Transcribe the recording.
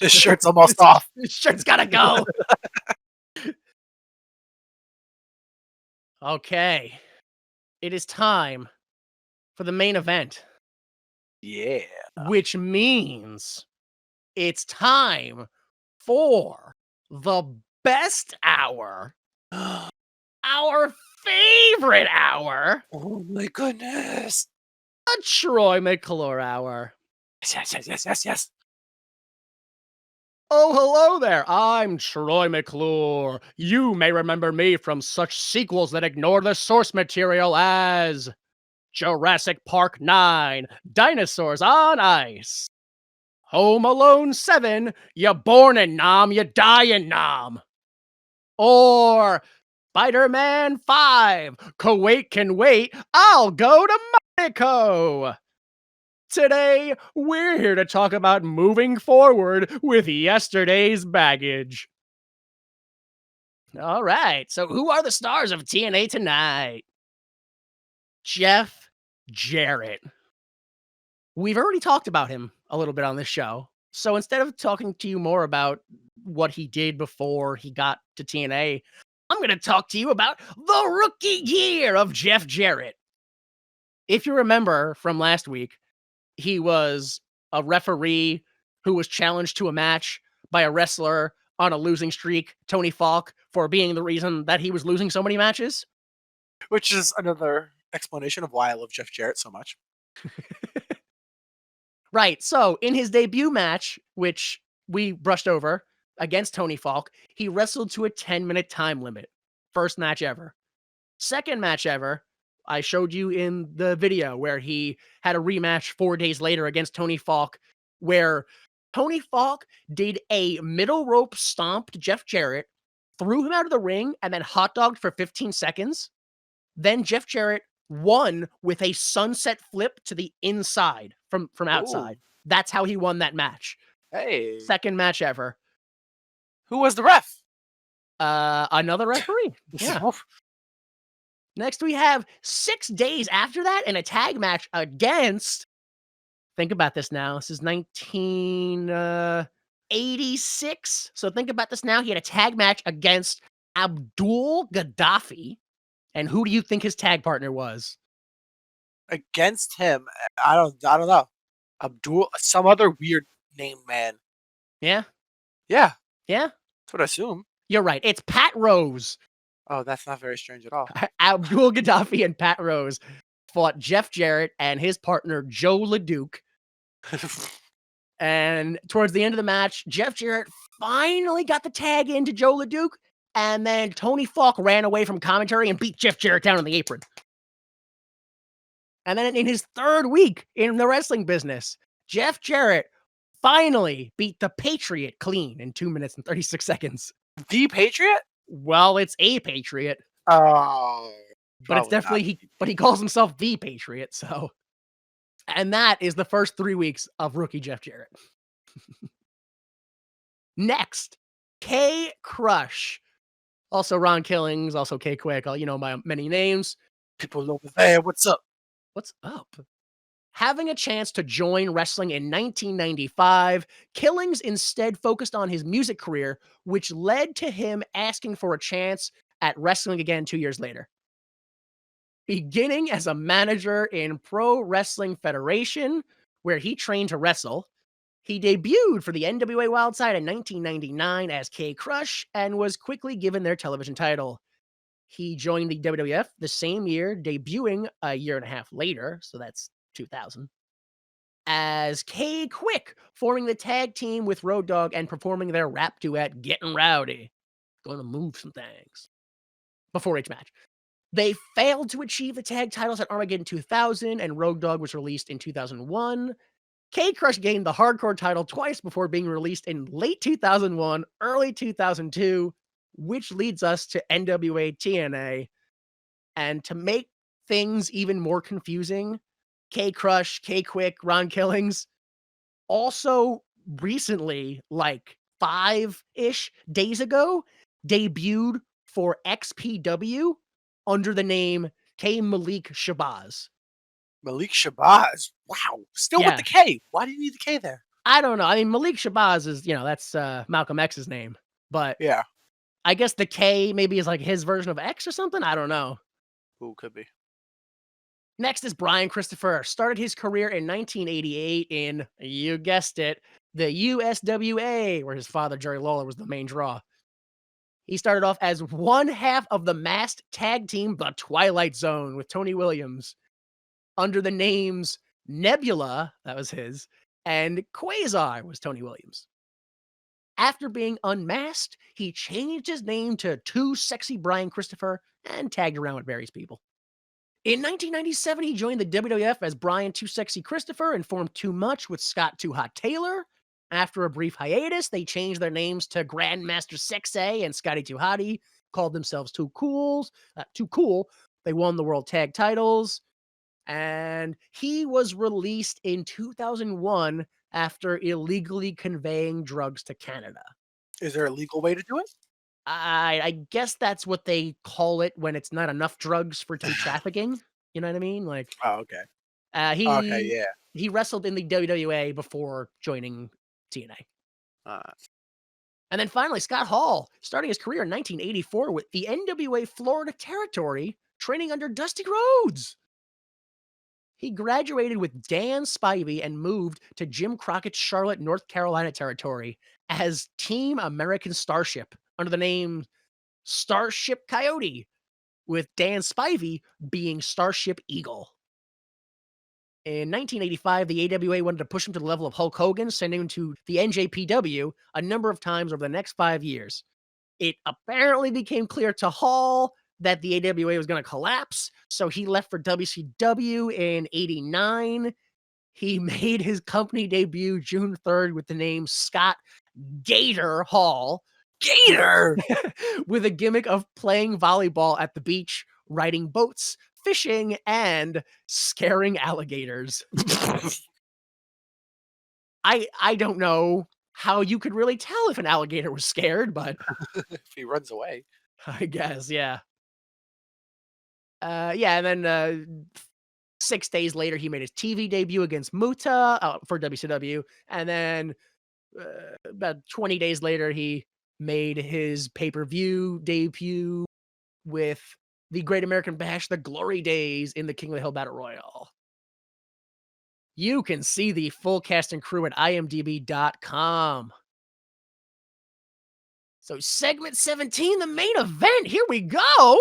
His shirt's almost off. His shirt's gotta go. Okay. It is time for the main event. Yeah. Which means it's time for the best hour. Our favorite hour. Oh my goodness. The Troy McClure hour. Yes. Oh, hello there. I'm Troy McClure. You may remember me from such sequels that ignore the source material as Jurassic Park 9, Dinosaurs on Ice, Home Alone 7, You Born in Nam, You Die in Nam, or Spider-Man 5, Kuwait Can Wait, I'll Go to Monaco. Today, we're here to talk about moving forward with yesterday's baggage. All right, so who are the stars of TNA tonight? Jeff Jarrett. We've already talked about him a little bit on this show. So instead of talking to you more about what he did before he got to TNA, I'm going to talk to you about the rookie year of Jeff Jarrett. If you remember from last week, he was a referee who was challenged to a match by a wrestler on a losing streak, Tony Falk, for being the reason that he was losing so many matches. Which is another explanation of why I love Jeff Jarrett so much. Right. So in his debut match, which we brushed over against Tony Falk, he wrestled to a 10-minute time limit. First match ever. Second match ever, I showed you in the video where he had a rematch 4 days later against Tony Falk, where Tony Falk did a middle rope stomp to Jeff Jarrett, threw him out of the ring, and then hot dogged for 15 seconds. Then Jeff Jarrett won with a sunset flip to the inside from outside. Ooh. That's how he won that match. Hey. Second match ever. Who was the ref? Another referee. Yeah. Next, we have 6 days after that in a tag match against, think about this now, this is 1986. So think about this now. He had a tag match against Abdul Gaddafi. And who do you think his tag partner was? Against him, I don't know. Abdul, some other weird name man. Yeah? Yeah. Yeah? That's what I assume. You're right. It's Pat Rose. Oh, that's not very strange at all. Abdul Gaddafi and Pat Rose fought Jeff Jarrett and his partner, Joe LeDuc. And towards the end of the match, Jeff Jarrett finally got the tag into Joe LeDuc, and then Tony Falk ran away from commentary and beat Jeff Jarrett down on the apron. And then in his third week in the wrestling business, Jeff Jarrett finally beat the Patriot clean in 2 minutes and 36 seconds. The Patriot? Well, it's a Patriot. Oh. But it's definitely, but he calls himself the Patriot, so. And that is the first 3 weeks of rookie Jeff Jarrett. Next, K Crush. Also Ron Killings, also K Quick, you know my many names. People over there, what's up? What's up? Having a chance to join wrestling in 1995, Killings instead focused on his music career, which led to him asking for a chance at wrestling again 2 years later. Beginning as a manager in Pro Wrestling Federation, where he trained to wrestle, he debuted for the NWA Wildside in 1999 as K Crush and was quickly given their television title. He joined the WWF the same year, debuting a year and a half later, so that's 2000, as K Quick, forming the tag team with Road Dogg and performing their rap duet, Getting Rowdy. Gonna move some things. Before each match. They failed to achieve the tag titles at Armageddon 2000, and Road Dogg was released in 2001. K Crush gained the hardcore title twice before being released in late 2001, early 2002, which leads us to NWA TNA. And to make things even more confusing, K Crush, K Quick, Ron Killings also recently, like 5-ish days ago, debuted for XPW under the name K Malik Shabazz. Malik Shabazz. Wow. Still with the K. Why do you need the K there? I don't know. I mean, Malik Shabazz is, that's Malcolm X's name, but Yeah. I guess the K maybe is like his version of X or something. I don't know. Who could be? Next is Brian Christopher. Started his career in 1988 in, you guessed it, the USWA, where his father, Jerry Lawler, was the main draw. He started off as one half of the masked tag team, The Twilight Zone, with Tony Williams, under the names Nebula, that was his, and Quasar was Tony Williams. After being unmasked, he changed his name to Too Sexy Brian Christopher and tagged around with various people. In 1997, he joined the WWF as Brian Too Sexy Christopher and formed Too Much with Scott Too Hot Taylor. After a brief hiatus, they changed their names to Grandmaster Sexay and Scotty Too Hottie, called themselves Too Cool. They won the world tag titles, and he was released in 2001 after illegally conveying drugs to Canada. Is there a legal way to do it? I guess that's what they call it when it's not enough drugs for true trafficking. You know what I mean? Like, Oh, okay. Okay, he yeah. he wrestled in the WWA before joining TNA. Uh, And then finally, Scott Hall, starting his career in 1984 with the NWA Florida Territory, training under Dusty Rhodes. He graduated with Dan Spivey and moved to Jim Crockett's Charlotte, North Carolina Territory as Team American Starship under the name Starship Coyote, with Dan Spivey being Starship Eagle. In 1985, the AWA wanted to push him to the level of Hulk Hogan, sending him to the NJPW a number of times over the next 5 years. It apparently became clear to Hall that the AWA was going to collapse, so he left for WCW in 89. He made his company debut June 3rd with the name Scott Gator Hall. Gator! With a gimmick of playing volleyball at the beach, riding boats, fishing, and scaring alligators. I don't know how you could really tell if an alligator was scared, but If he runs away. I guess, yeah. And then 6 days later, he made his TV debut against Muta for WCW, and then about 20 days later, he made his pay-per-view debut with the Great American Bash, the Glory Days, in the King of the Hill Battle Royal. You can see the full cast and crew at imdb.com. So segment 17, the main event. Here we go.